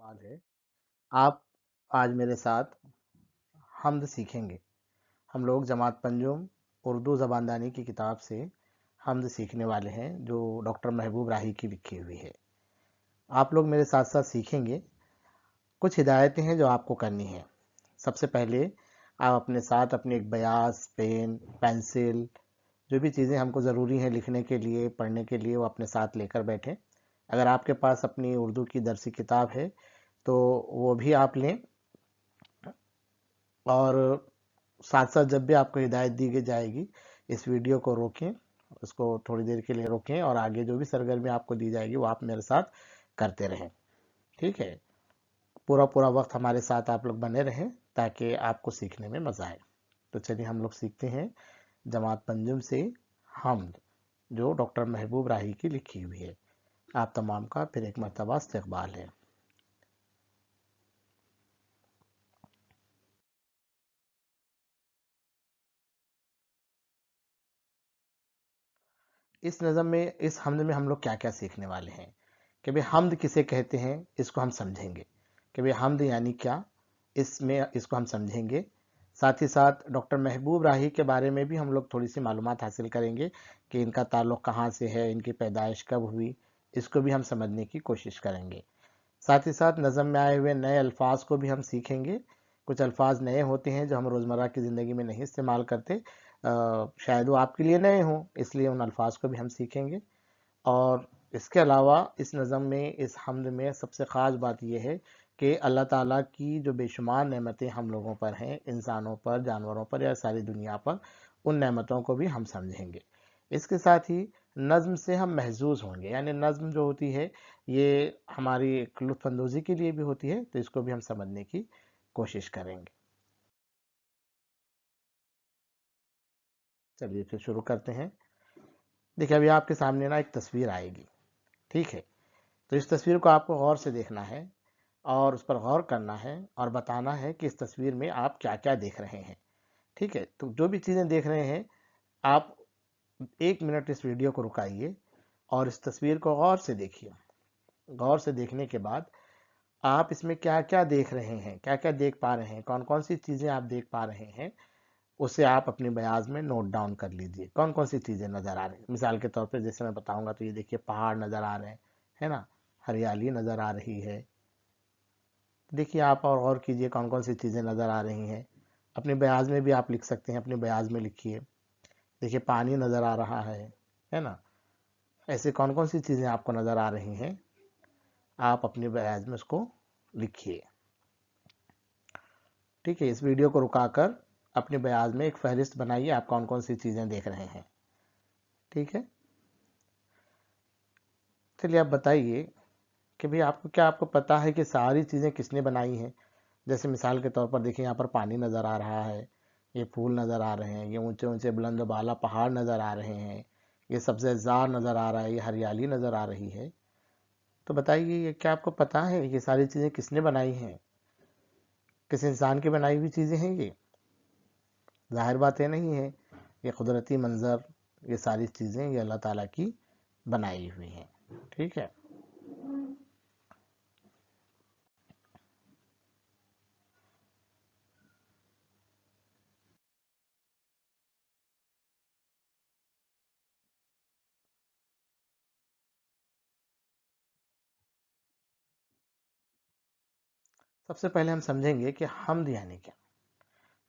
सवाल है। आप आज मेरे साथ हम्द सीखेंगे। हम लोग जमात पंजुम उर्दू ज़बानदानी की किताब से हम्द सीखने वाले हैं, जो डॉक्टर महबूब राही की लिखी हुई है। आप लोग मेरे साथ साथ सीखेंगे। कुछ हिदायतें हैं जो आपको करनी है। सबसे पहले आप अपने साथ अपनी एक बयास, पेन, पेंसिल, जो भी चीज़ें हमको ज़रूरी हैं लिखने के लिए, पढ़ने के लिए, वो अपने साथ लेकर बैठें। अगर आपके पास अपनी उर्दू की दरसी किताब है तो वो भी आप लें, और साथ साथ जब भी आपको हिदायत दी जाएगी, इस वीडियो को रोकें, उसको थोड़ी देर के लिए रोकें, और आगे जो भी सरगर्मी आपको दी जाएगी वो आप मेरे साथ करते रहें। ठीक है, पूरा पूरा वक्त हमारे साथ आप लोग बने रहें ताकि आपको सीखने में मज़ा आए। तो चलिए हम लोग सीखते हैं जमात पंजुम से हम्द, जो डॉक्टर महबूब राही की लिखी हुई है। आप तमाम का फिर एक मरतबा इस्तकबाल है। इस नज़म में, इस हम्द में हम लोग क्या क्या सीखने वाले हैं कि भाई हम्द किसे कहते हैं, इसको हम समझेंगे कि भाई हम्द यानी क्या, इसमें इसको हम समझेंगे। साथ ही साथ डॉक्टर महबूब राही के बारे में भी हम लोग थोड़ी सी मालूमात हासिल करेंगे कि इनका ताल्लुक़ कहाँ से है, इनकी पैदाइश कब हुई, इसको भी हम समझने की कोशिश करेंगे। साथ ही साथ नज़म में आए हुए नए अल्फाज को भी हम सीखेंगे। कुछ अल्फाज नए होते हैं जो हम रोज़मर्रा की ज़िंदगी में नहीं इस्तेमाल करते, शायद वो आपके लिए नए हों, इसलिए उन अल्फाज को भी हम सीखेंगे। और इसके अलावा इस नज़म में, इस हम्द में सबसे ख़ास बात यह है कि अल्लाह ताला की जो बेशुमार नेमतें हम लोगों पर हैं, इंसानों पर, जानवरों पर या सारी दुनिया पर, उन नेमतों को भी हम समझेंगे। इसके साथ ही नज़्म से हम महजूज होंगे, यानी नज़्म जो होती है ये हमारी एक लुत्फ़ अंदोज़ी के लिए भी होती है, तो इसको भी हम समझने की कोशिश करेंगे। चलिए फिर शुरू करते हैं। देखिए, अभी आपके सामने ना एक तस्वीर आएगी, ठीक है? तो इस तस्वीर को आपको गौर से देखना है और उस पर गौर करना है और बताना है कि इस तस्वीर में आप क्या क्या देख रहे हैं। ठीक है, तो जो भी चीज़ें देख रहे हैं, आप 1 मिनट इस वीडियो को रुकाइए और इस तस्वीर को गौर से देखिए। गौर से देखने के बाद आप इसमें क्या क्या देख रहे हैं, क्या क्या देख पा रहे हैं, कौन कौन सी चीज़ें आप देख पा रहे हैं, उसे आप अपनी बयाज में नोट डाउन कर लीजिए। कौन कौन सी चीज़ें नज़र आ रही हैं। मिसाल के तौर पे जैसे मैं बताऊंगा तो ये देखिए, पहाड़ नज़र आ रहे हैं, है ना, हरियाली नज़र आ रही है। देखिए आप और गौर कीजिए कौन कौन सी चीज़ें नज़र आ रही हैं। अपने बयाज में भी आप लिख सकते हैं, अपने बयाज में लिखिए। देखिए पानी नज़र आ रहा है ना। ऐसे कौन कौन सी चीज़ें आपको नज़र आ रही हैं, आप अपने बयाज में उसको लिखिए। ठीक है, इस वीडियो को रुकाकर अपने बयाज में एक फहरिस्त बनाइए, आप कौन कौन सी चीज़ें देख रहे हैं। ठीक है, चलिए आप बताइए कि भाई आपको क्या, आपको पता है कि सारी चीज़ें किसने बनाई हैं। जैसे मिसाल के तौर पर देखिए, यहाँ पर पानी नज़र आ रहा है, ये फूल नज़र आ रहे हैं, ये ऊंचे ऊंचे बुलंद बाला पहाड़ नज़र आ रहे हैं, ये सब्ज़ेज़ार नज़र आ रहा है, ये हरियाली नज़र आ रही है। तो बताइए, ये क्या आपको पता है ये सारी चीज़ें किसने बनाई हैं, किस इंसान की बनाई हुई चीज़ें हैं ये? ज़ाहिर बात है नहीं है। ये कुदरती मंज़र, ये सारी चीज़ें ये अल्लाह ताला की बनाई हुई हैं। ठीक है, सबसे पहले हम समझेंगे कि हम्द यानी क्या।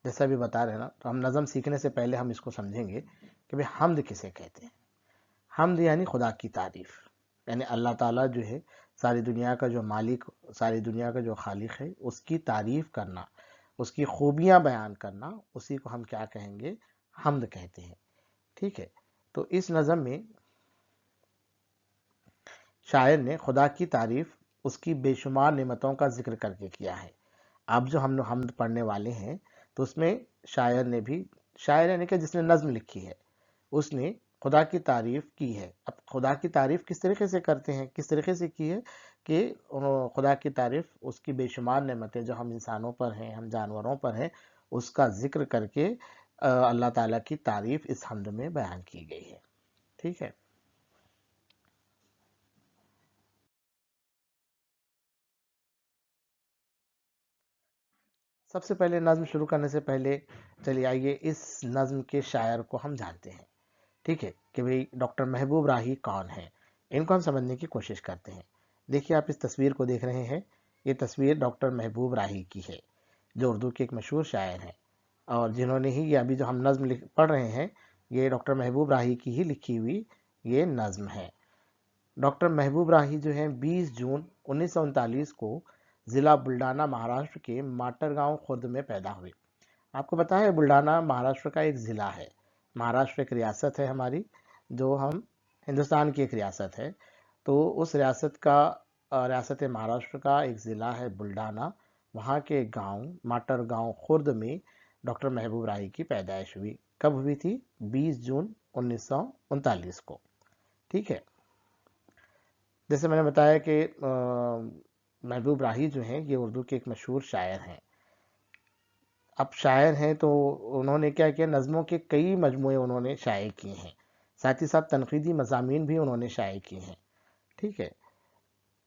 जैसा अभी बता रहे हैं ना, तो हम नज़म सीखने से पहले हम इसको समझेंगे कि भाई हम्द किसे कहते हैं। हम्द यानी खुदा की तारीफ़, यानी अल्लाह ताला जो है, सारी दुनिया का जो मालिक, सारी दुनिया का जो खालिक है, उसकी तारीफ़ करना, उसकी खूबियाँ बयान करना, उसी को हम क्या कहेंगे, हम्द कहते हैं। ठीक है, तो इस नज़म में शायर ने खुदा की तारीफ़, उसकी बेशुमार नेमतों का जिक्र करके किया है। अब जो हम हम्द पढ़ने वाले हैं, तो उसमें शायर ने भी, शायर यानी कि जिसने नज़्म लिखी है, उसने खुदा की तारीफ़ की है। अब खुदा की तारीफ़ किस तरीके से करते हैं, किस तरीके से की है कि खुदा की तारीफ़, उसकी बेशुमार नेमतें जो हम इंसानों पर हैं, हम जानवरों पर हैं, उसका जिक्र करके अल्लाह ताला की तारीफ़ इस हम्द में बयान की गई है। ठीक है, सबसे पहले नज्म शुरू करने से पहले चलिए आइए इस नज्म के शायर को हम जानते हैं। ठीक है, कि भाई डॉक्टर महबूब राही कौन है, इनको हम समझने की कोशिश करते हैं। देखिए आप इस तस्वीर को देख रहे हैं, ये तस्वीर डॉक्टर महबूब राही की है, जो उर्दू के एक मशहूर शायर हैं, और जिन्होंने ही ये अभी जो हम नज्म पढ़ रहे हैं, ये डॉक्टर महबूब राही की ही लिखी हुई ये नज्म है। डॉक्टर महबूब राही जो है 20 जून 1939 को ज़िला बुल्ढाना महाराष्ट्र के माटरगांव खुर्द में पैदा हुए। आपको पता है बुल्ढाना महाराष्ट्र का एक ज़िला है। महाराष्ट्र एक रियासत है हमारी, जो हम हिंदुस्तान की एक रियासत है। तो उस रियासत महाराष्ट्र का एक ज़िला है बुल्ढाना। वहाँ के गांव माटरगांव खुर्द में डॉक्टर महबूब राही की पैदाइश हुई। कब हुई थी? 20 जून 1939 को। ठीक है, जैसे मैंने बताया कि महबूब राही जो हैं ये उर्दू के एक मशहूर शायर हैं। अब शायर हैं तो उन्होंने क्या किया, नज़मों के कई मजमूए उन्होंने शाये किए हैं, साथ ही साथ तनकीदी मज़ामीन भी उन्होंने शाये किए हैं। ठीक है,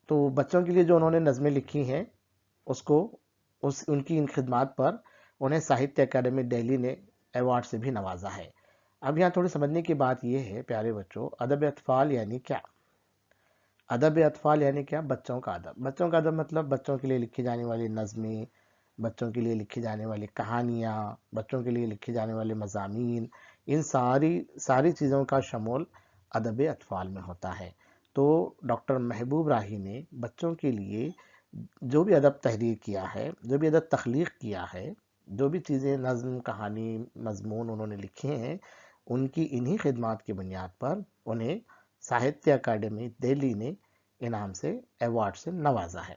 तो बच्चों के लिए जो उन्होंने नज़में लिखी हैं उसको उनकी इन खिदमात पर उन्हें साहित्य अकादमी दिल्ली ने अवार्ड से भी नवाजा है। अब यहाँ थोड़ी समझने की बात यह है प्यारे बच्चों, अदब अतफ़ाल यानी क्या? अदब अतफ़ाल यानी क्या? बच्चों का अदब। बच्चों का अदब मतलब बच्चों के लिए लिखी जाने वाली नज़में, बच्चों के लिए लिखी जाने वाली कहानियाँ, बच्चों के लिए लिखे जाने वाले मज़ामीन, इन सारी सारी चीज़ों का शमूल अदब अतफ़ाल में होता है। तो डॉक्टर महबूब राही ने बच्चों के लिए जो भी अदब तहरीर किया है, जो भी अदब तख्लीक़ किया है, जो भी चीज़ें नज़्म, कहानी, मज़मून उन्होंने लिखे हैं, उनकी इन्हीं खिदमात की बुनियाद पर उन्हें साहित्य अकादमी दिल्ली ने इनाम से, अवार्ड से नवाजा है।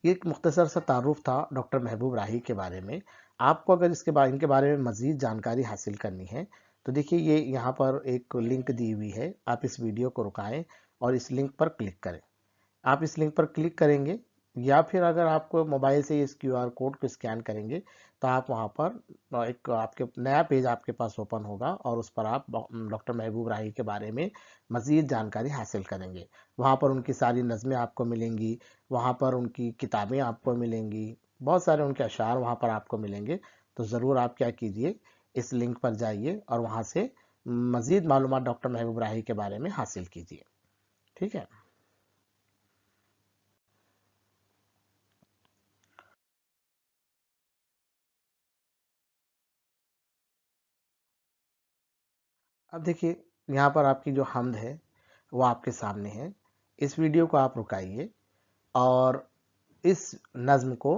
ये एक मुख्तसर सा तारुफ था डॉक्टर महबूब राही के बारे में। आपको अगर इनके बारे में मज़ीद जानकारी हासिल करनी है तो देखिए ये यहाँ पर एक लिंक दी हुई है, आप इस वीडियो को रुकाएं और इस लिंक पर क्लिक करें। आप इस लिंक पर क्लिक करेंगे या फिर अगर आपको मोबाइल से इस QR कोड को स्कैन करेंगे तो आप वहाँ पर एक आपके नया पेज आपके पास ओपन होगा और उस पर आप डॉक्टर महबूब राही के बारे में मज़ीद जानकारी हासिल करेंगे। वहाँ पर उनकी सारी नज़में आपको मिलेंगी, वहाँ पर उनकी किताबें आपको मिलेंगी, बहुत सारे उनके अशार वहाँ पर आपको मिलेंगे। तो ज़रूर आप क्या कीजिए, इस लिंक पर जाइए और वहाँ से मज़ीद मालूमात डॉक्टर महबूब राही के बारे में हासिल कीजिए। ठीक है। अब देखिए यहाँ पर आपकी जो हमद है वो आपके सामने है। इस वीडियो को आप रुकाइए और इस नज़्म को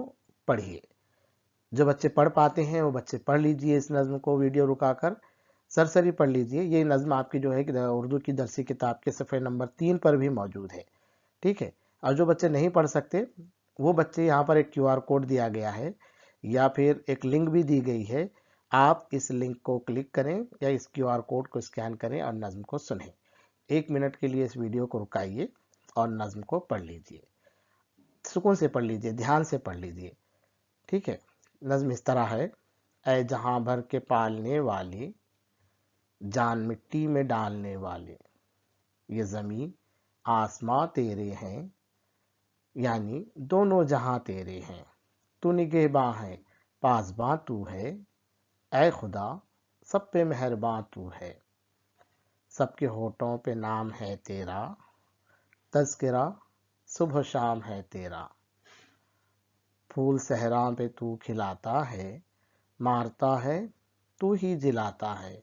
पढ़िए। जो बच्चे पढ़ पाते हैं वो बच्चे पढ़ लीजिए इस नज़्म को, वीडियो रुकाकर सरसरी पढ़ लीजिए। ये नज़्म आपकी जो है उर्दू की दरसी किताब के सफ़े नंबर 3 पर भी मौजूद है। ठीक है, और जो बच्चे नहीं पढ़ सकते वो बच्चे, यहाँ पर एक QR कोड दिया गया है या फिर एक लिंक भी दी गई है, आप इस लिंक को क्लिक करें या इस QR कोड को स्कैन करें और नज़्म को सुनें। 1 मिनट के लिए इस वीडियो को रुकाइए और नज़्म को पढ़ लीजिए, सुकून से पढ़ लीजिए, ध्यान से पढ़ लीजिए। ठीक है, नज़्म इस तरह है। ऐ जहां भर के पालने वाले, जान मिट्टी में डालने वाले, ये ज़मीन आसमां तेरे हैं, यानी दोनों जहां तेरे हैं। तू निगहबां है, पासबां तू है, ऐ खुदा सब पे मेहरबां तू है। सबके होठों पे नाम है तेरा, तज़किरा सुबह शाम है तेरा। फूल सहरा पे तू खिलाता है, मारता है तू ही जिलाता है।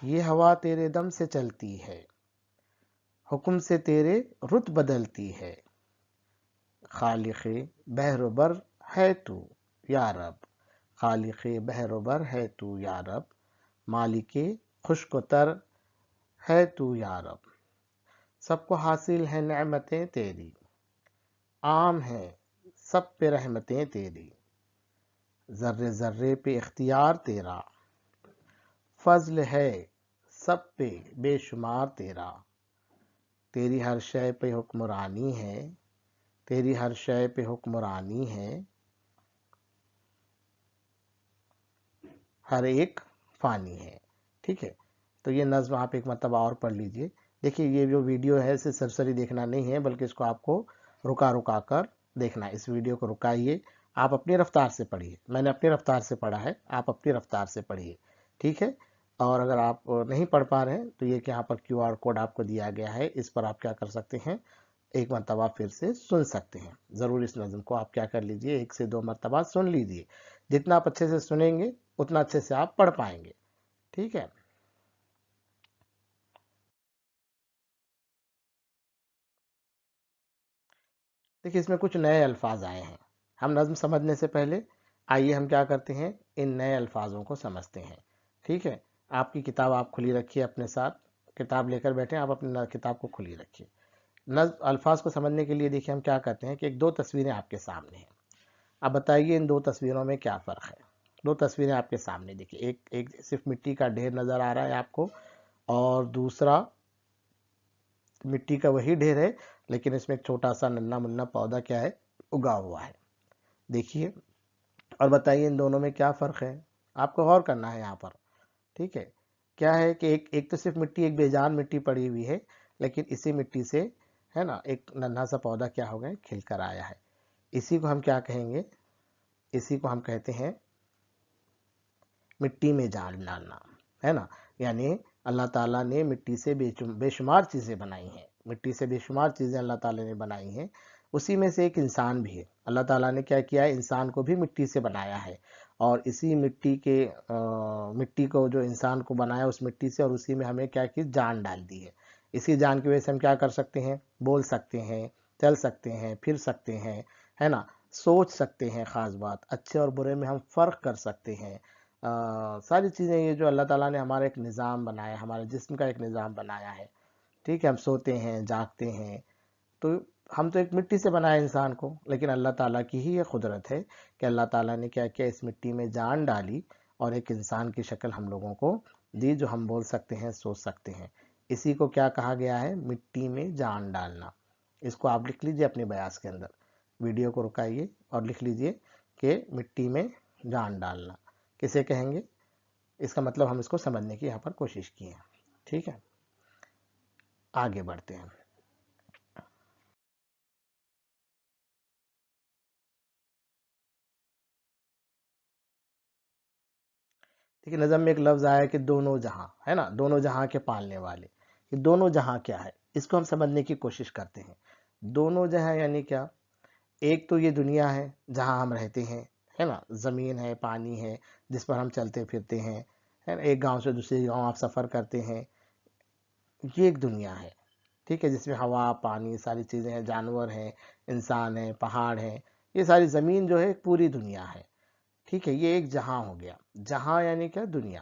ये हवा तेरे दम से चलती है, हुक्म से तेरे रुत बदलती है। खालिक़े बहरोबर है तू या रब, खालिक़े बहरोबर है तू या रब। मालिके खुशकोतर है तू या रब। सबको हासिल है नेमतें तेरी, आम है सब पे रहमतें तेरी। ज़र्रे ज़र्रे पे इख्तियार तेरा, फज़्ल है सब पे बेशुमार तेरा। तेरी हर शय पे हुक्मरानी है, तेरी हर शय पे हुक्मरानी है। हर एक फ़ानी है। ठीक है, तो ये नज़्म आप एक मरतबा और पढ़ लीजिए। देखिए ये जो वीडियो है इसे सरसरी देखना नहीं है, बल्कि इसको आपको रुका रुका कर देखना है। इस वीडियो को रुकाइए آپ اپنی رفتار سے پڑھیے، میں نے اپنی رفتار سے پڑھا ہے، آپ اپنی رفتار سے پڑھیے، ٹھیک ہے؟ اور اگر آپ نہیں پڑھ پا رہے ہیں تو یہ کہ یہاں پر کیو آر کوڈ آپ کو دیا گیا ہے، اس پر آپ کیا کر سکتے ہیں، ایک مرتبہ پھر سے سن سکتے ہیں۔ ضرور اس نظم کو آپ کیا کر لیجئے، 1 سے 2 مرتبہ سن لیجئے، جتنا آپ اچھے سے سنیں گے اتنا اچھے سے آپ پڑھ پائیں گے، ٹھیک ہے؟ دیکھیے اس میں کچھ نئے الفاظ آئے ہیں، ہم نظم سمجھنے سے پہلے آئیے ہم کیا کرتے ہیں، ان نئے الفاظوں کو سمجھتے ہیں، ٹھیک ہے؟ آپ کی کتاب آپ کھلی رکھیے اپنے ساتھ، کتاب لے کر بیٹھیں، آپ اپنی کتاب کو کھلی رکھیے۔ نظم الفاظ کو سمجھنے کے لیے دیکھیے ہم کیا کرتے ہیں کہ ایک 2 تصویریں آپ کے سامنے ہیں، اب بتائیے ان 2 تصویروں میں کیا فرق ہے؟ 2 تصویریں آپ کے سامنے دیکھیے، ایک صرف مٹی کا ڈھیر نظر آ رہا ہے آپ کو، اور دوسرا مٹی کا وہی ڈھیر ہے لیکن اس میں ایک چھوٹا سا ننھا منھا پودا کیا ہے، اگا ہوا ہے، دیکھیے اور بتائیے ان دونوں میں کیا فرق ہے؟ آپ کو غور کرنا ہے یہاں پر، ٹھیک ہے؟ کیا ہے کہ ایک تو صرف مٹی، ایک بے جان مٹی پڑی ہوئی ہے، لیکن اسی مٹی سے ہے نا ایک ننھا سا پودا کیا ہو گیا، کھل کر آیا ہے۔ اسی کو ہم کیا کہیں گے، اسی کو ہم کہتے ہیں مٹی میں جان ڈالنا، ہے نا؟ یعنی اللہ تعالیٰ نے مٹی سے بے شمار چیزیں بنائی ہیں، مٹی سے بے شمار چیزیں اللہ تعالیٰ نے بنائی ہیں، اسی میں سے ایک انسان بھی ہے۔ اللہ تعالیٰ نے کیا کیا ہے، انسان کو بھی مٹی سے بنایا ہے، اور اسی مٹی کو جو انسان کو بنایا اس مٹی سے، اور اسی میں ہمیں کیا کی، جان ڈال دی ہے۔ اسی جان کی وجہ سے ہم کیا کر سکتے ہیں، بول سکتے ہیں، چل سکتے ہیں، پھر سکتے ہیں، ہے نا؟ سوچ سکتے ہیں، خاص بات اچھے اور برے میں ہم فرق کر سکتے ہیں۔ ساری چیزیں یہ جو اللہ تعالیٰ نے ہمارا ایک نظام بنایا، ہمارے جسم کا ایک نظام بنایا ہے، ٹھیک ہے؟ ہم سوتے ہیں، جاگتے ہیں، تو ہم تو ایک مٹی سے بنائے انسان کو، لیکن اللہ تعالیٰ کی ہی یہ قدرت ہے کہ اللہ تعالیٰ نے کیا کیا، اس مٹی میں جان ڈالی اور ایک انسان کی شکل ہم لوگوں کو دی، جو ہم بول سکتے ہیں، سوچ سکتے ہیں۔ اسی کو کیا کہا گیا ہے، مٹی میں جان ڈالنا۔ اس کو آپ لکھ لیجئے اپنے بیاس کے اندر، ویڈیو کو رکائیے اور لکھ لیجئے کہ مٹی میں جان ڈالنا کسے کہیں گے، اس کا مطلب ہم اس کو سمجھنے کی یہاں پر کوشش کی ہے، ٹھیک ہے؟ آگے بڑھتے ہیں۔ دیکھیے نظم میں ایک لفظ آیا کہ دونوں جہاں، ہے نا؟ دونوں جہاں کے پالنے والے، یہ دونوں جہاں کیا ہے، اس کو ہم سمجھنے کی کوشش کرتے ہیں۔ دونوں جہاں یعنی کیا؟ ایک تو یہ دنیا ہے جہاں ہم رہتے ہیں، ہے نا؟ زمین ہے، پانی ہے جس پر ہم چلتے پھرتے ہیں، ہے نا؟ ایک گاؤں سے دوسرے گاؤں آپ سفر کرتے ہیں، یہ ایک دنیا ہے، ٹھیک ہے؟ جس میں ہوا، پانی، ساری چیزیں ہیں، جانور ہیں، انسان ہیں، پہاڑ ہیں، یہ ساری زمین جو ہے ایک پوری دنیا ہے، ٹھیک ہے؟ یہ ایک جہاں ہو گیا، جہاں یعنی کیا، دنیا۔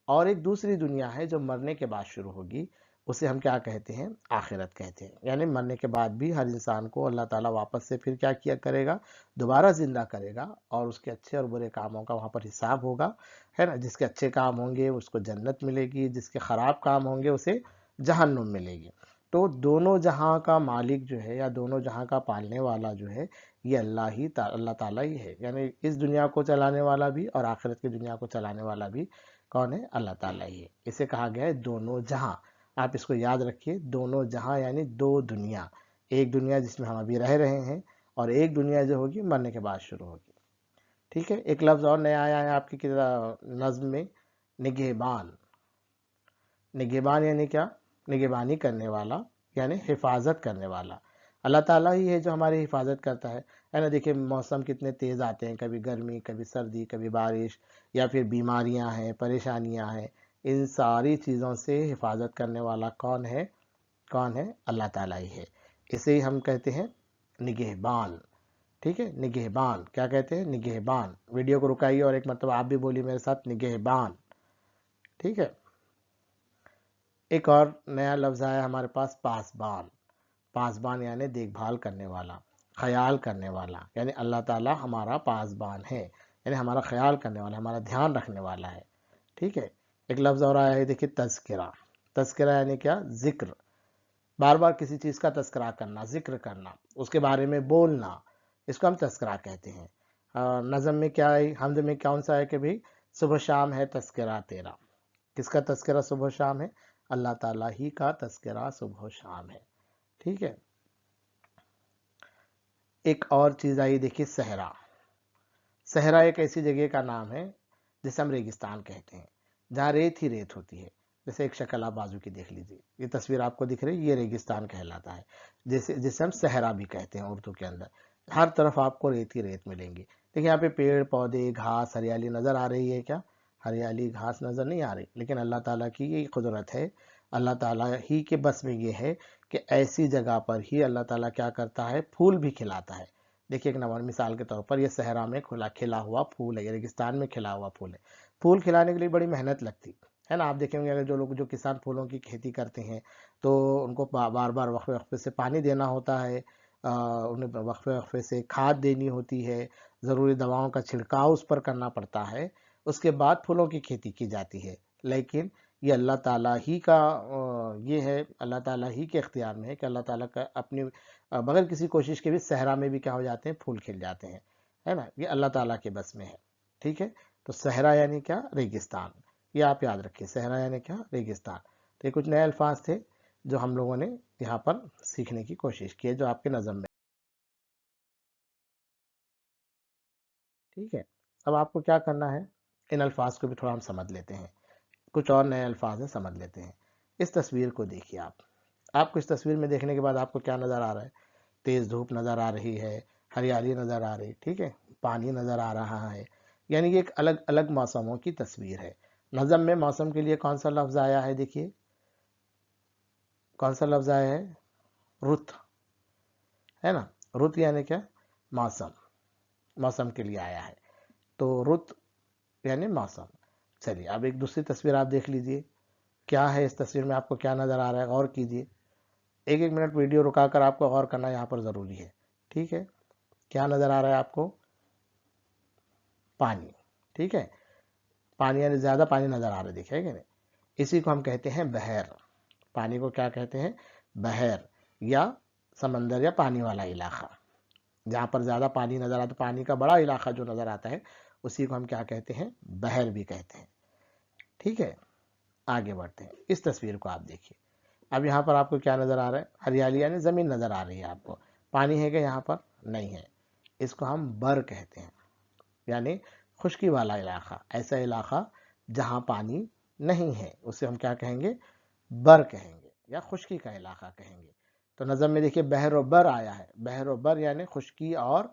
اور ایک دوسری دنیا ہے جو مرنے کے بعد شروع ہوگی، اسے ہم کیا کہتے ہیں، آخرت کہتے ہیں۔ یعنی مرنے کے بعد بھی ہر انسان کو اللہ تعالیٰ واپس سے پھر کیا کیا کرے گا، دوبارہ زندہ کرے گا، اور اس کے اچھے اور برے کاموں کا وہاں پر حساب ہوگا، ہے نا؟ جس کے اچھے کام ہوں گے اس کو جنت ملے گی، جس کے خراب کام ہوں گے اسے جہنم ملے گی۔ تو دونوں جہاں کا مالک جو ہے، یا دونوں جہاں کا پالنے والا جو ہے، یہ اللہ تعالیٰ ہی ہے۔ یعنی اس دنیا کو چلانے والا بھی اور آخرت کی دنیا کو چلانے والا بھی کون ہے، اللہ تعالیٰ ہی ہے۔ اسے کہا گیا ہے دونوں جہاں، آپ اس کو یاد رکھیے، دونوں جہاں یعنی دو دنیا، ایک دنیا جس میں ہم ابھی رہ رہے ہیں، اور ایک دنیا جو ہوگی مرنے کے بعد شروع ہوگی، ٹھیک ہے؟ ایک لفظ اور نیا آیا ہے آپ کی نظم میں، نگہبان۔ نگہبان یعنی کیا، نگہبانی کرنے والا، یعنی حفاظت کرنے والا۔ اللہ تعالیٰ ہی ہے جو ہماری حفاظت کرتا ہے نا؟ دیکھیں موسم کتنے تیز آتے ہیں، کبھی گرمی، کبھی سردی، کبھی بارش، یا پھر بیماریاں ہیں، پریشانیاں ہیں، ان ساری چیزوں سے حفاظت کرنے والا کون ہے، کون ہے، اللہ تعالیٰ ہی ہے۔ اسے ہی ہم کہتے ہیں نگہبان، ٹھیک ہے؟ نگہبان کیا کہتے ہیں، نگہبان۔ ویڈیو کو رکائیے اور ایک مرتبہ آپ بھی بولیے میرے ساتھ، نگہبان، ٹھیک ہے؟ ایک اور نیا لفظ آیا ہمارے پاس، پاسبان۔ پاسبان یعنی دیکھ بھال کرنے والا، خیال کرنے والا، یعنی اللہ تعالیٰ ہمارا پاسبان ہے، یعنی ہمارا خیال کرنے والا، ہمارا دھیان رکھنے والا ہے، ٹھیک ہے؟ ایک لفظ اور آیا ہے دیکھیے، تذکرہ۔ تذکرہ یعنی کیا، ذکر، بار بار کسی چیز کا تذکرہ کرنا، ذکر کرنا، اس کے بارے میں بولنا، اس کو ہم تذکرہ کہتے ہیں۔ نظم میں کیا ہے، حمد میں کون سا ہے کہ بھئی صبح شام ہے تذکرہ تیرا، کس کا تذکرہ صبح و شام ہے، اللہ تعالیٰ ہی کا تذکرہ صبح و شام ہے، ٹھیک ہے؟ ایک اور چیز آئی دیکھیے، صحرا۔ सहरा एक ऐसी जगह का नाम है जिसे हम रेगिस्तान कहते हैं, जहाँ रेत ही रेत होती है। जैसे एक शक्ल आप बाजू की देख लीजिए, ये तस्वीर आपको दिख रही है, ये रेगिस्तान कहलाता है, जिसे हम सहरा भी कहते हैं उर्दू के अंदर। हर तरफ आपको रेत ही रेत मिलेंगी। देखिए यहाँ पे पेड़ पौधे घास हरियाली नजर आ रही है क्या? हरियाली घास नजर नहीं आ रही, लेकिन अल्लाह ताला की ये कुदरत है, अल्लाह ताला ही के बस में ये है कि ऐसी जगह पर ही अल्लाह ताला क्या करता है, फूल भी खिलाता है। देखिए एक नंबर मिसाल के तौर पर ये सहरा में खिला हुआ फूल है, ये रेगिस्तान में खिला हुआ फूल है। फूल खिलाने के लिए बड़ी मेहनत लगती है ना। आप देखेंगे अगर जो किसान फूलों की खेती करते हैं तो उनको बार बार वक्फे वक्फे से पानी देना होता है, उन्हें वक्फे वक्फे से खाद देनी होती है, ज़रूरी दवाओं का छिड़काव उस पर करना पड़ता है, उसके बाद फूलों की खेती की जाती है। लेकिन ये अल्लाह ताला ही का ये है, अल्लाह ताला ही के इख्तियार में है कि अल्लाह ताला का अपनी बगैर किसी कोशिश के भी सहरा में भी क्या हो जाते हैं, फूल खिल जाते हैं, है ना। ये अल्लाह ताला के बस में है, ठीक है। तो सहरा यानी क्या? रेगिस्तान। ये आप याद रखिए, सहरा यानी क्या? रेगिस्तान। तो ये कुछ नए अल्फाज थे जो हम लोगों ने यहाँ पर सीखने की कोशिश की है, जो आपके नज़म में, ठीक है। अब आपको क्या करना है, इन अल्फाज को भी थोड़ा हम समझ लेते हैं। कुछ और नए अल्फाज हैं, समझ लेते हैं। इस तस्वीर को देखिए आप। आपको इस तस्वीर में देखने के बाद आपको क्या नज़र आ रहा है? तेज़ धूप नज़र आ रही है, हरियाली नज़र आ रही, ठीक है, पानी नज़र आ रहा है। यानी ये एक अलग अलग मौसमों की तस्वीर है। नज़म में मौसम के लिए कौन सा लफ्ज़ आया है? देखिए कौन सा लफ्ज़ आया है? रुत, है ना। रुत यानी क्या? मौसम, मौसम के लिए आया है। तो रुत यानी मौसम। चलिए अब एक दूसरी तस्वीर आप देख लीजिए, क्या है इस तस्वीर में, आपको क्या नज़र आ रहा है? गौर कीजिए, एक एक मिनट वीडियो रुकाकर आपको गौर करना यहाँ पर ज़रूरी है, ठीक है। क्या नज़र आ रहा है आपको? पानी, ठीक है। पानी यानी ज़्यादा पानी नज़र आ रहा है, देखिए कि नहीं। इसी को हम कहते हैं बहर। पानी को क्या कहते हैं? बहर, या समंदर या पानी वाला इलाका। जहाँ पर ज़्यादा पानी नज़र आता, पानी का बड़ा इलाका जो नज़र आता है, उसी को हम क्या कहते हैं? बहर भी कहते हैं, ठीक है। आगे बढ़ते हैं, इस तस्वीर को आप देखिए। अब यहाँ पर आपको क्या नज़र आ रहा है? हरियाली यानी ज़मीन नज़र आ रही है आपको। पानी है क्या यहाँ पर? नहीं है। इसको हम बर कहते हैं, यानी खुश्की वाला इलाका। ऐसा इलाका जहाँ पानी नहीं है उसे हम क्या कहेंगे? बर कहेंगे, या खुश्की का इलाका कहेंगे। तो नज़म में देखिए बहर व बर आया है। बहर व बर यानी खुश्की और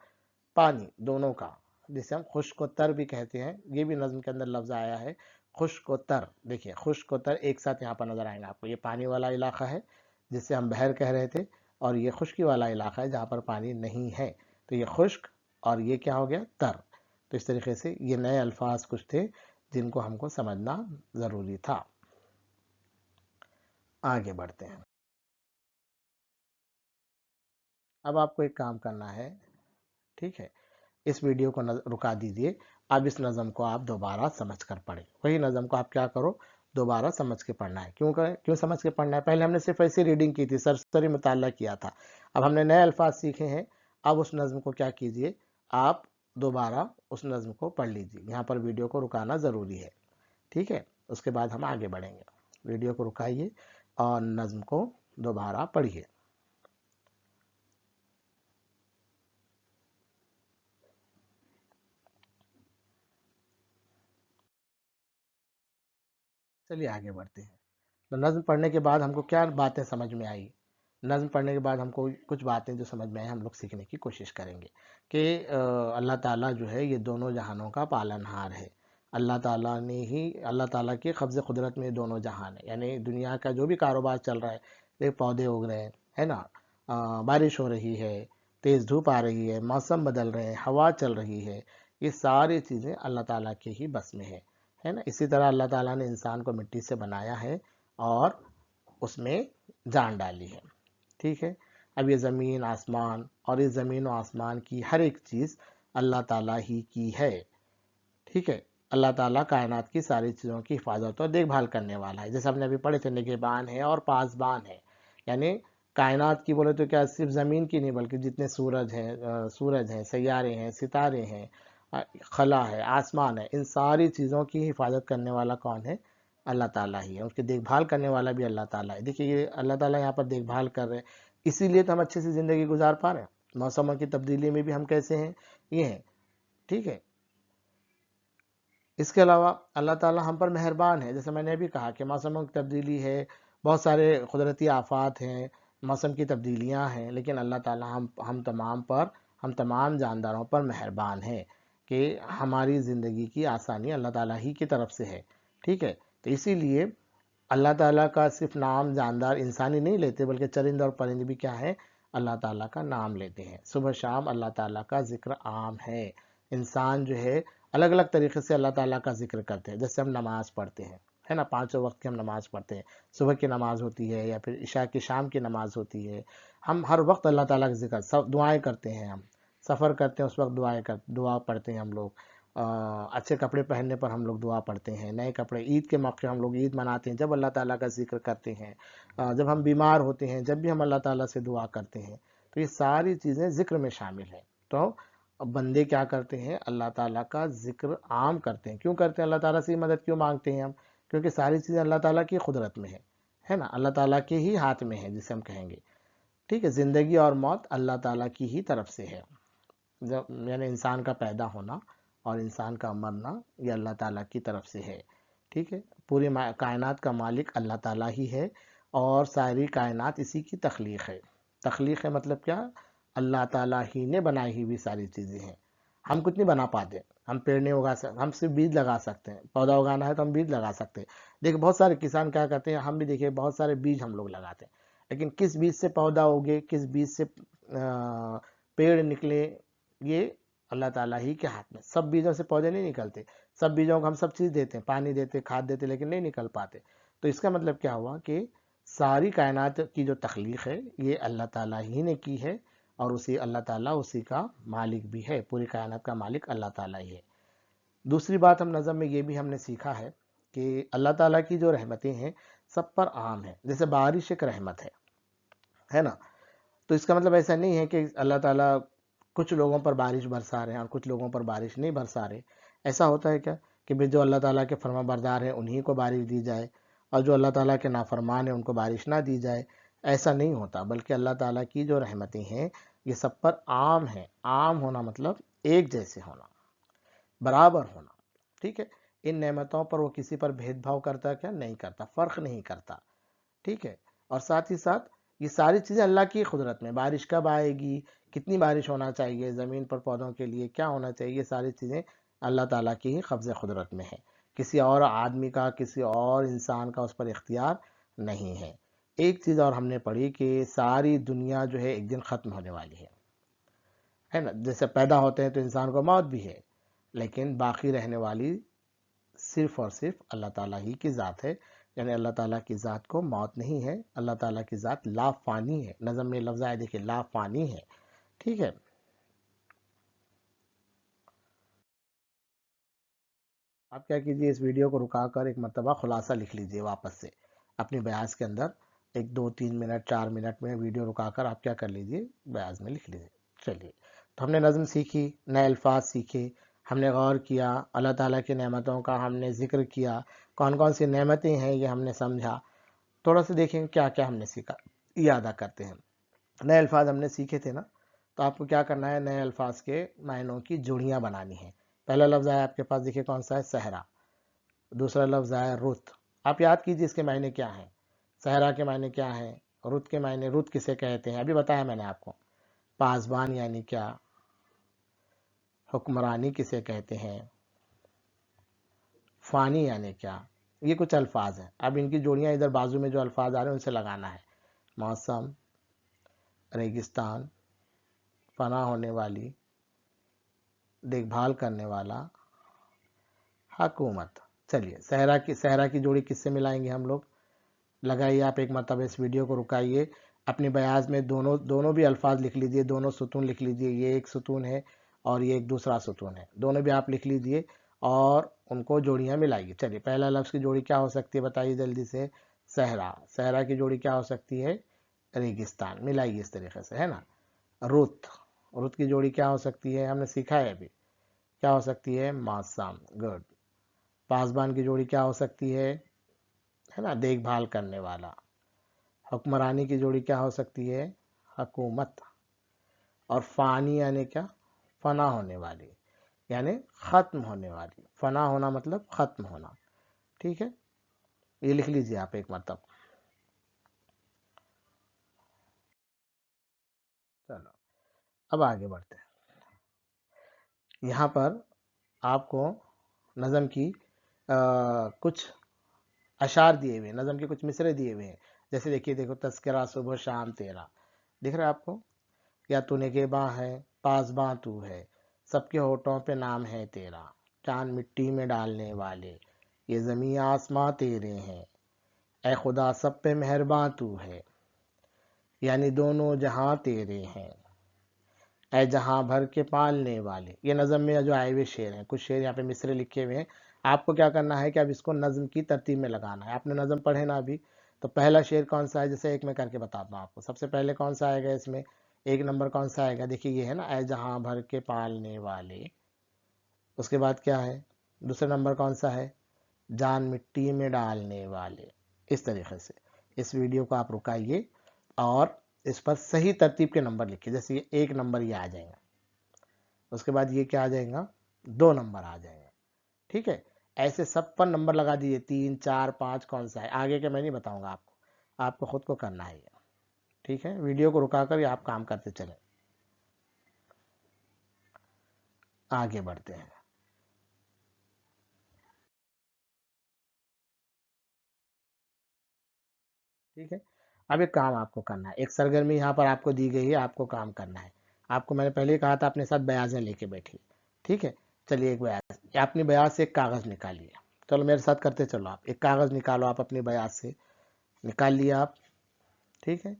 पानी दोनों का, जिसे हम खुश्क व तर भी कहते हैं। ये भी नज़म के अंदर लफ्ज़ आया है, खुश्क व तर। देखिए खुश्क व तर एक साथ यहाँ पर नज़र आएंगे आपको। ये पानी वाला इलाका है जिसे हम बहर कह रहे थे, और ये खुश्की वाला इलाका है जहाँ पर पानी नहीं है। तो ये खुश्क और ये क्या हो गया? तर। तो इस तरीके से ये नए अल्फाज कुछ थे जिनको हमको समझना ज़रूरी था। आगे बढ़ते हैं। अब आपको एक काम करना है, ठीक है। इस वीडियो को रुका दीजिए। अब इस नज़म को आप दोबारा समझ कर पढ़ें। वही नज़म को आप क्या करो, दोबारा समझ के पढ़ना है। क्यों समझ के पढ़ना है? पहले हमने सिर्फ ऐसी रीडिंग की थी, सरसरी मुताला किया था। अब हमने नए अल्फाज सीखे हैं। अब उस नज़म को क्या कीजिए, आप दोबारा उस नज़म को पढ़ लीजिए। यहाँ पर वीडियो को रुकाना ज़रूरी है, ठीक है। उसके बाद हम आगे बढ़ेंगे। वीडियो को रुकाइए और नज़म को दोबारा पढ़िए। चलिए आगे बढ़ते हैं। तो नज़्म पढ़ने के बाद हमको क्या बातें समझ में आई? नज़्म पढ़ने के बाद हमको कुछ बातें जो समझ में आई हम लोग सीखने की कोशिश करेंगे कि अल्लाह ताला जो है ये दोनों जहानों का पालनहार है। अल्लाह ताला ने ही, अल्लाह ताला के कब्ज़ कुदरत में दोनों जहान है। यानी दुनिया का जो भी कारोबार चल रहा है, ये पौधे उग रहे हैं, है ना, बारिश हो रही है, तेज़ धूप आ रही है, मौसम बदल रहे हैं, हवा चल रही है, ये सारी चीज़ें अल्लाह ताला के ही बस में है ना। इसी तरह अल्लाह ताला ने इंसान को मिट्टी से बनाया है और उसमें जान डाली है, ठीक है। अब ये ज़मीन आसमान, और इस ज़मीन और आसमान की हर एक चीज़ अल्लाह ताला ही की है, ठीक है। अल्लाह ताला कायनात की सारी चीज़ों की हिफाजत और देखभाल करने वाला है। जैसे हमने अभी पढ़े थे, निगहबान है और पासबान है। यानी कायनात की बोले तो क्या सिर्फ ज़मीन की नहीं, बल्कि जितने सूरज हैं, सैयारे हैं, सितारे हैं, खला है, आसमान है, इन सारी चीज़ों की हिफाजत करने वाला कौन है? अल्लाह ताला ही है। उसकी देखभाल करने वाला भी अल्लाह ताला है। देखिए ये अल्लाह ताला यहाँ पर देखभाल कर रहे हैं, इसीलिए तो हम अच्छे से ज़िंदगी गुजार पा रहे हैं। मौसमों की तब्दीली में भी हम कैसे हैं? ये हैं, ठीक है। اس کے علاوہ اللہ تعالیٰ ہم پر مہربان ہے، جیسے میں نے بھی کہا کہ موسموں کی تبدیلی ہے، بہت سارے قدرتی آفات ہیں، موسم کی تبدیلیاں ہیں، لیکن اللہ تعالیٰ ہم تمام جانداروں پر مہربان ہے کہ ہماری زندگی کی آسانی اللہ تعالیٰ ہی کی طرف سے ہے، ٹھیک ہے؟ تو اسی لیے اللہ تعالیٰ کا صرف نام جاندار انسانی نہیں لیتے، بلکہ چرند اور پرند بھی کیا ہے؟ اللہ تعالیٰ کا نام لیتے ہیں۔ صبح شام اللہ تعالیٰ کا ذکر عام ہے، انسان جو ہے الگ الگ طریقے سے اللہ تعالیٰ کا ذکر کرتے ہیں، جیسے ہم نماز پڑھتے ہیں، ہے نا، 5 وقت کی ہم نماز پڑھتے ہیں، صبح کی نماز ہوتی ہے یا پھر عشاء کی شام کی نماز ہوتی ہے، ہم ہر وقت اللہ تعالیٰ کا ذکر، دعائیں کرتے ہیں، ہم سفر کرتے ہیں اس وقت دعا پڑھتے ہیں ہم لوگ، اچھے کپڑے پہننے پر ہم لوگ دعا پڑھتے ہیں، نئے کپڑے، عید کے موقع ہم لوگ عید مناتے ہیں جب اللہ تعالیٰ کا ذکر کرتے ہیں، جب ہم بیمار ہوتے ہیں جب بھی ہم اللہ تعالیٰ سے دعا کرتے ہیں، تو یہ ساری چیزیں ذکر میں شامل ہیں۔ تو بندے کیا کرتے ہیں؟ اللہ تعالیٰ کا ذکر عام کرتے ہیں۔ کیوں کرتے ہیں؟ اللہ تعالیٰ سے مدد کیوں مانگتے ہیں ہم؟ کیونکہ ساری چیزیں اللہ تعالیٰ کی قدرت میں ہے نا، اللہ تعالیٰ کے ہی ہاتھ میں ہے، جسے ہم کہیں گے، ٹھیک ہے؟ زندگی اور موت اللہ تعالیٰ کی ہی طرف سے ہے، یعنی انسان کا پیدا ہونا اور انسان کا مرنا یہ اللہ تعالیٰ کی طرف سے ہے، ٹھیک ہے؟ پوری کائنات کا مالک اللہ تعالیٰ ہی ہے، اور ساری کائنات اسی کی تخلیق ہے۔ تخلیق ہے مطلب کیا؟ اللہ تعالیٰ ہی نے بنائی ہوئی ساری چیزیں ہیں، ہم کچھ نہیں بنا پاتے، ہم پیڑ نہیں اگا سکتے، ہم صرف بیج لگا سکتے ہیں، پودا اگانا ہے تو ہم بیج لگا سکتے ہیں۔ دیکھیں بہت سارے کسان کیا کرتے ہیں، ہم بھی دیکھیں بہت سارے بیج ہم لوگ لگاتے ہیں، لیکن کس بیج سے پودا اگے، کس بیج سے پیڑ نکلے، یہ اللہ تعالیٰ ہی کے ہاتھ میں۔ سب بیجوں سے پودے نہیں نکلتے، سب بیجوں کو ہم سب چیز دیتے ہیں، پانی دیتے، کھاد دیتے، لیکن نہیں نکل پاتے۔ تو اس کا مطلب کیا ہوا کہ ساری کائنات کی جو تخلیق ہے یہ اللہ تعالیٰ ہی نے کی ہے، اور اللہ تعالیٰ اسی کا مالک بھی ہے، پوری کائنات کا مالک اللہ تعالیٰ ہی ہے۔ دوسری بات ہم نظم میں یہ بھی ہم نے سیکھا ہے کہ اللہ تعالیٰ کی جو رحمتیں ہیں سب پر عام ہیں، جیسے بارش ایک رحمت ہے نا، تو اس کا مطلب ایسا نہیں ہے کہ اللہ تعالیٰ کچھ لوگوں پر بارش برسا رہے ہیں اور کچھ لوگوں پر بارش نہیں برسا رہے۔ ایسا ہوتا ہے کیا کہ جو اللہ تعالیٰ کے فرما بردار ہیں انہی کو بارش دی جائے، اور جو اللہ تعالیٰ کے نافرمان ہیں ان کو بارش نہ دی جائے؟ ایسا نہیں ہوتا، بلکہ اللہ تعالیٰ کی جو رحمتیں ہیں یہ سب پر عام ہیں۔ عام ہونا مطلب ایک جیسے ہونا، برابر ہونا، ٹھیک ہے؟ ان نعمتوں پر وہ کسی پر بھید بھاؤ کرتا کیا؟ نہیں کرتا، فرق نہیں کرتا، ٹھیک ہے؟ اور ساتھ ہی ساتھ یہ ساری چیزیں اللہ کی قدرت میں، بارش کب آئے گی، کتنی بارش ہونا چاہیے، زمین پر پودوں کے لیے کیا ہونا چاہیے، یہ ساری چیزیں اللہ تعالیٰ کی ہی قبض قدرت میں ہے، کسی اور آدمی کا، کسی اور انسان کا اس پر اختیار نہیں ہے۔ ایک چیز اور ہم نے پڑھی کہ ساری دنیا جو ہے ایک دن ختم ہونے والی ہے نا، جیسے پیدا ہوتے ہیں تو انسان کو موت بھی ہے، لیکن باقی رہنے والی صرف اور صرف اللہ تعالیٰ ہی کی ذات ہے، یعنی اللہ تعالیٰ کی ذات کو موت نہیں ہے، اللہ تعالیٰ کی ذات لا فانی ہے۔ نظم میں لفظ آئے دیکھیں، لا فانی ہے، ٹھیک ہے؟ آپ کیا کیجئے، اس ویڈیو کو رکا کر ایک مرتبہ خلاصہ لکھ لیجئے واپس سے اپنی بیاض کے اندر، 1 2 3 منٹ 4 منٹ میں ویڈیو رکا کر آپ کیا کر لیجئے، بیاض میں لکھ لیجئے۔ چلیے، تو ہم نے نظم سیکھی، نئے الفاظ سیکھے، ہم نے غور کیا، اللہ تعالیٰ کی نعمتوں کا ہم نے ذکر کیا، کون کون سی نعمتیں ہیں یہ ہم نے سمجھا۔ تھوڑا سا دیکھیں کیا کیا ہم نے سیکھا، یادہ کرتے ہیں۔ نئے الفاظ ہم نے سیکھے تھے نا، تو آپ کو کیا کرنا ہے، نئے الفاظ کے معنوں کی جوڑیاں بنانی ہیں۔ پہلا لفظ آیا آپ کے پاس، دیکھیے کون سا ہے، صحرا۔ دوسرا لفظ آیا رت، آپ یاد کیجئے اس کے معنی کیا ہیں، صحرا کے معنی کیا ہیں، رت کے معنی، رت کسے کہتے ہیں ابھی بتایا میں نے آپ کو، پاسبان یعنی کیا، حکمرانی کسے کہتے ہیں، فانی یعنی کیا، یہ کچھ الفاظ ہیں۔ اب ان کی جوڑیاں ادھر بازو میں جو الفاظ آ رہے ہیں ان سے لگانا ہے۔ موسم، ریگستان، پناہ ہونے والی، دیکھ بھال کرنے والا، حکومت۔ چلیے، صحرا کی جوڑی کس سے ملائیں گے ہم لوگ؟ لگائیے آپ ایک مرتبہ اس ویڈیو کو رکائیے، اپنی بیاض میں دونوں بھی الفاظ لکھ لیجئے، دونوں ستون لکھ لیجئے، یہ ایک ستون ہے اور یہ ایک دوسرا ستون ہے، دونوں بھی آپ لکھ لیجئے اور ان کو جوڑیاں ملائیے۔ چلیے، پہلا لفظ کی جوڑی کیا ہو سکتی ہے بتائیے جلدی سے، صحرا۔ صحرا کی جوڑی کیا ہو سکتی ہے، ریگستان، ملائیے اس طریقے سے، ہے نا۔ رت کی جوڑی کیا ہو سکتی ہے، ہم نے سیکھا ہے ابھی، کیا ہو سکتی ہے، موسم، گڈ۔ پاسبان کی جوڑی کیا ہو سکتی ہے نا، دیکھ بھال کرنے والا۔ حکمرانی کی جوڑی کیا ہو سکتی ہے، حکومت۔ اور فانی یعنی کیا، فنا ہونے والی۔ یعنی ختم ہونے والی، فنا ہونا مطلب ختم ہونا. ٹھیک ہے، یہ لکھ لیجیے آپ ایک مرتبہ. چلو اب آگے بڑھتے ہیں. یہاں پر آپ کو نظم کی کچھ اشعار دیے ہوئے ہیں، نظم کے کچھ مصرے دیے ہوئے ہیں. جیسے دیکھیے، دیکھو، تذکرہ صبح شام تیرا، دکھ رہا ہے آپ کو؟ یا تو نگہباں ہے، پاسباں تو ہے، سب کے ہونٹوں پہ نام ہے تیرا، چاند مٹی میں ڈالنے والے، یہ زمین آسماں تیرے ہیں، اے خدا سب پہ مہرباں تو ہے، یعنی دونوں جہاں تیرے ہیں، اے جہاں بھر کے پالنے والے. یہ نظم میں جو آئے ہوئے شعر ہیں، کچھ شعر یہاں پہ مصرے لکھے ہوئے ہیں. آپ کو کیا کرنا ہے کہ اب اس کو نظم کی ترتیب میں لگانا ہے. آپ نے نظم پڑھے نا ابھی، تو پہلا شعر کون سا ہے؟ جیسے ایک میں کر کے بتاتا ہوں آپ کو. سب سے پہلے کون سا آئے گا اس میں؟ ایک نمبر کون سا آئے گا؟ دیکھیے یہ ہے نا، اے جہاں بھر کے پالنے والے. اس کے بعد کیا ہے؟ دوسرا نمبر کون سا ہے؟ جان مٹی میں ڈالنے والے. اس طریقے سے اس ویڈیو کو آپ رکائیے اور اس پر صحیح ترتیب کے نمبر لکھیے. جیسے یہ ایک نمبر یہ آ جائے گا، اس کے بعد یہ کیا آ جائے گا؟ 2 نمبر آ جائے گا. ٹھیک ہے، ایسے سب پر نمبر لگا دیجیے، 3 4 5 کون سا ہے. آگے کے میں نہیں بتاؤں گا آپ کو خود کو کرنا ہے یہ. ٹھیک ہے، ویڈیو کو رکا کر یہ آپ کام کرتے چلیں. آگے بڑھتے ہیں. ٹھیک ہے، اب ایک کام آپ کو کرنا ہے، ایک سرگرمی یہاں پر آپ کو دی گئی ہے، آپ کو کام کرنا ہے. آپ کو میں نے پہلے ہی کہا تھا اپنے ساتھ بیاضیں لے کے بیٹھیے. ٹھیک ہے، چلیے ایک بیاض، اپنی بیاض سے ایک کاغذ نکالیے. چلو میرے ساتھ کرتے چلو. آپ ایک کاغذ نکالو، آپ اپنی بیاض سے نکال لیا آپ. ٹھیک ہے،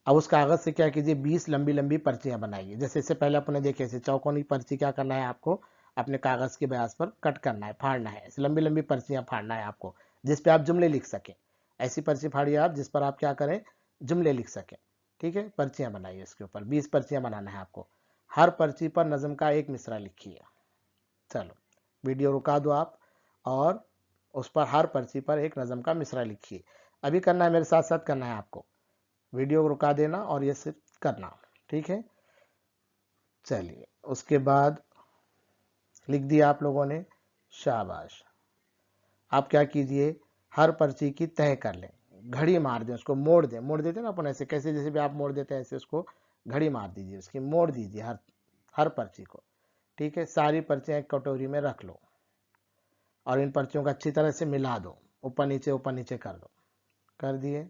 اب اس کاغذ سے کیا کیجیے، 20 لمبی لمبی پرچیاں بنائیے. جیسے اس سے پہلے اپنے دیکھے ایسے چوکونی پرچی کیا کرنا ہے آپ کو اپنے کاغذ کے بیاض پر کٹ کرنا ہے، پھاڑنا ہے. ایسے لمبی لمبی پرچیاں پھاڑنا ہے آپ کو، جس پہ آپ جملے لکھ سکیں. ایسی پرچی پھاڑیے آپ جس پر آپ کیا کریں، جملے لکھ سکیں. ٹھیک ہے، پرچیاں بنائیے. اس کے اوپر 20 پرچیاں بنانا ہے آپ کو. ہر پرچی پر نظم کا ایک مصرع لکھیے. چلو ویڈیو رکا دو آپ، اور اس پر ہر پرچی پر ایک نظم کا مصرع لکھیے. ابھی کرنا ہے، میرے ساتھ ساتھ کرنا ہے آپ کو. ویڈیو رکا دینا اور یہ صرف کرنا. ٹھیک ہے، چلیے اس کے بعد لکھ دیا آپ لوگوں نے، شاباش. آپ کیا کیجئے، ہر پرچی کی تہ کر لیں، گھڑی مار دیں، اس کو موڑ دیں. موڑ دیتے نا اپن ایسے، کیسے جیسے بھی آپ موڑ دیتے ہیں ایسے اس کو گھڑی مار دیجئے، اس کی موڑ دیجئے ہر پرچی کو. ٹھیک ہے، ساری پرچیاں ایک کٹوری میں رکھ لو اور ان پرچیوں کو اچھی طرح سے ملا دو، اوپر نیچے کر دو. کر دیے.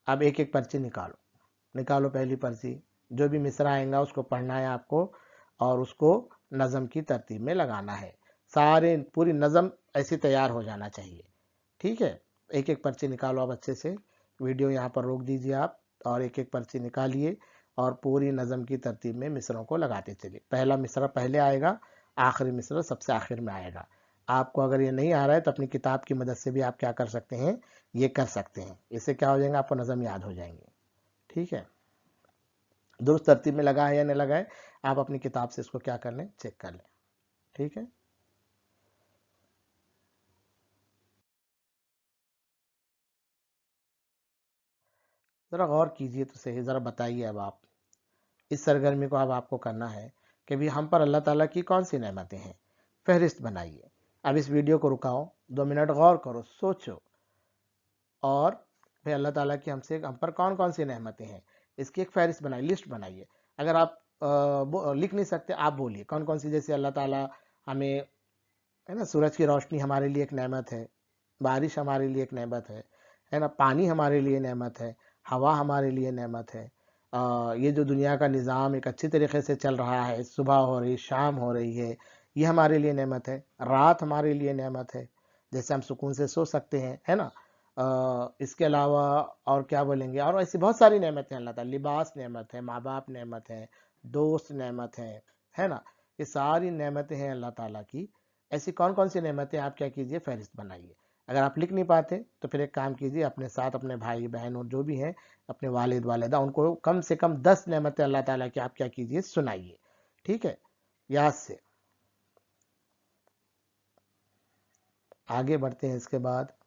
اب ایک ایک پرچی نکالو پہلی پرچی. جو بھی مصرع آئے گا اس کو پڑھنا ہے آپ کو اور اس کو نظم کی ترتیب میں لگانا ہے. پوری نظم ایسی تیار ہو جانا چاہیے. ٹھیک ہے، ایک ایک پرچی نکالو آپ اچھے سے. ویڈیو یہاں پر روک دیجیے آپ اور ایک ایک پرچی نکالیے اور پوری نظم کی ترتیب میں مصرعوں کو لگاتے چلیے. پہلا مصرع پہلے آئے گا، آخری مصرع سب سے آخر میں آئے گا. آپ کو اگر یہ نہیں آ رہا ہے تو اپنی کتاب کی مدد سے بھی آپ کیا کر سکتے ہیں، یہ کر سکتے ہیں. اس سے کیا ہو جائے گا، آپ کو نظم یاد ہو جائیں گے. ٹھیک ہے، درست ترتیب میں لگا ہے یا نہیں لگا ہے، آپ اپنی کتاب سے اس کو کیا کر لیں، چیک کر لیں. ٹھیک ہے، ذرا غور کیجئے تو صحیح، ذرا بتائیے. اب آپ اس سرگرمی کو اب آپ کو کرنا ہے کہ بھی ہم پر اللہ تعالیٰ کی کون سی نعمتیں ہیں، فہرست بنائیے. اب اس ویڈیو کو رکاؤ، 2 منٹ غور کرو، سوچو، اور پھر اللہ تعالیٰ کی ہم پر کون کون سی نعمتیں ہیں اس کی ایک فہرست بنائیے، لسٹ بنائیے. اگر آپ لکھ نہیں سکتے آپ بولیے کون کون سی. جیسے اللہ تعالیٰ ہمیں، ہے نا، سورج کی روشنی ہمارے لیے ایک نعمت ہے، بارش ہمارے لیے ایک نعمت ہے نا، پانی ہمارے لیے نعمت ہے، ہوا ہمارے لیے نعمت ہے. یہ جو دنیا کا نظام ایک اچھی طریقے سے چل رہا ہے، صبح ہو رہی شام ہو رہی ہے، یہ ہمارے لیے نعمت ہے. رات ہمارے لیے نعمت ہے، جیسے ہم سکون سے سو سکتے ہیں، ہے نا. اس کے علاوہ اور کیا بولیں گے، اور ایسی بہت ساری نعمتیں اللہ تعالیٰ. لباس نعمت ہے، ماں باپ نعمت ہے، دوست نعمت ہے نا. یہ ساری نعمتیں ہیں اللہ تعالیٰ کی. ایسی کون کون سی نعمتیں آپ کیا کیجئے، فہرست بنائیے. اگر آپ لکھ نہیں پاتے تو پھر ایک کام کیجئے، اپنے ساتھ اپنے بھائی بہن اور جو بھی ہیں، اپنے والد والدہ، ان کو کم سے کم 10 نعمتیں اللہ تعالیٰ کی آپ کیا کیجئے، سنائیے. ٹھیک ہے، یاد سے. آگے بڑھتے ہیں. اس کے بعد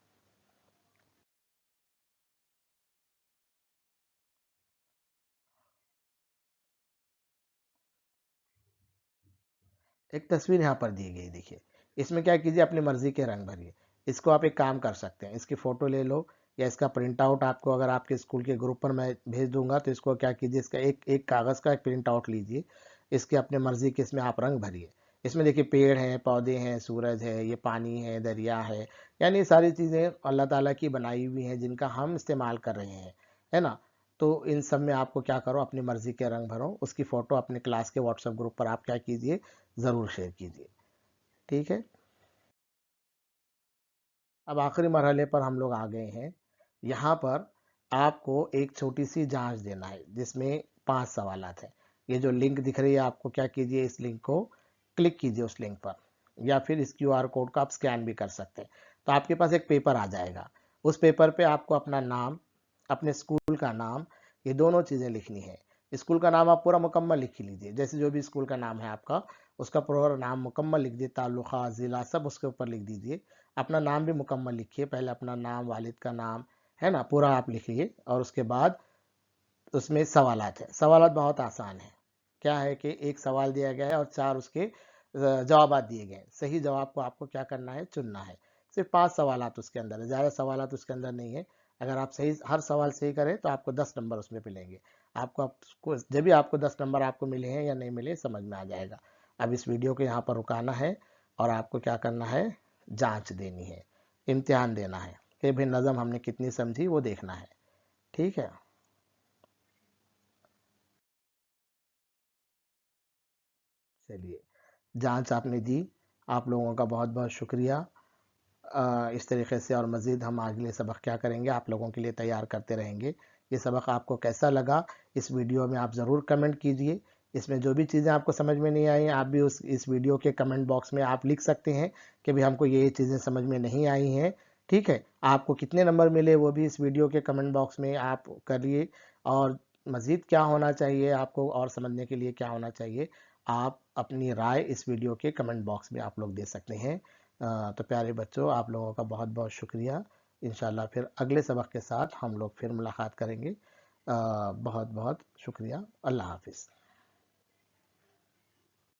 एक तस्वीर यहाँ पर दी गई, देखिए इसमें क्या कीजिए, अपनी मर्जी के रंग भरिए। इसको आप एक काम कर सकते हैं, इसकी फोटो ले लो या इसका प्रिंट आउट आपको अगर आपके स्कूल के ग्रुप पर मैं भेज दूंगा तो इसको क्या कीजिए, इसका एक एक कागज़ का एक प्रिंट आउट लीजिए। इसके अपने मर्जी के इसमें आप रंग भरिए। इसमें देखिए पेड़ हैं, पौधे हैं, सूरज है, ये पानी है, दरिया है, यानी ये सारी चीज़ें अल्लाह ताला की बनाई हुई हैं जिनका हम इस्तेमाल कर रहे हैं, है ना। तो इन सब में आपको क्या करो, अपनी मर्जी के रंग भरो। उसकी फ़ोटो अपने क्लास के व्हाट्सएप ग्रुप पर आप क्या कीजिए, ज़रूर शेयर कीजिए। ठीक है। अब आखिरी मरहले पर हम लोग आ गए हैं। यहाँ पर आपको एक छोटी सी जांच देना है जिसमें 5 सवालात हैं। ये जो लिंक दिख रही है आपको, क्या कीजिए, इस लिंक को क्लिक कीजिए उस लिंक पर, या फिर इस क्यूआर कोड को आप स्कैन भी कर सकते हैं। तो आपके पास एक पेपर आ जाएगा। उस पेपर पे आपको अपना नाम, अपने स्कूल का नाम, ये दोनों चीज़ें लिखनी है। स्कूल का नाम आप पूरा मुकम्मल लिख लीजिए, जैसे जो भी स्कूल का नाम है आपका, उसका पूरा नाम मुकम्मल लिख दीजिए, ताल्लुका, ज़िला सब उसके ऊपर लिख दीजिए। अपना नाम भी मुकम्मल लिखिए, पहले अपना नाम, वालिद का नाम, है ना, पूरा आप लिखिए। और उसके बाद उसमें सवालात है। सवालात बहुत आसान है। क्या है कि एक सवाल दिया गया है और 4 उसके जवाबात दिए गए हैं। सही जवाब को आपको क्या करना है, चुनना है। सिर्फ 5 सवालात उसके अंदर है, ज़्यादा सवालात उसके अंदर नहीं है। अगर आप सही हर सवाल सही करें तो आपको 10 नंबर उसमें मिलेंगे। आपको जब भी आपको 10 नंबर आपको मिले हैं या नहीं मिले, समझ में आ जाएगा। अब इस वीडियो को यहाँ पर रुकाना है और आपको क्या करना है, जांच देनी है, इम्तिहान देना है कि भाई नज़म हमने कितनी समझी, वो देखना है। ठीक है। चलिए, जांच आपने दी, आप लोगों का बहुत बहुत शुक्रिया। इस तरीके से और मज़ीद हम अगले सबक क्या करेंगे, आप लोगों के लिए तैयार करते रहेंगे। ये सबक आपको कैसा लगा, इस वीडियो में आप ज़रूर कमेंट कीजिए। इसमें जो भी चीज़ें आपको समझ में नहीं आई, आप भी इस वीडियो के कमेंट बॉक्स में आप लिख सकते हैं कि भाई हमको ये चीज़ें समझ में नहीं आई हैं। ठीक है। आपको कितने नंबर मिले वो भी इस वीडियो के कमेंट बॉक्स में आप करिए। और मज़ीद क्या होना चाहिए आपको और समझने के लिए क्या होना चाहिए, आप अपनी राय इस वीडियो के कमेंट बॉक्स में आप लोग दे सकते हैं। तो प्यारे बच्चों, आप लोगों का बहुत बहुत शुक्रिया। इंशाल्लाह फिर अगले सबक के साथ हम लोग फिर मुलाकात करेंगे। बहुत बहुत शुक्रिया। अल्लाह हाफिज़।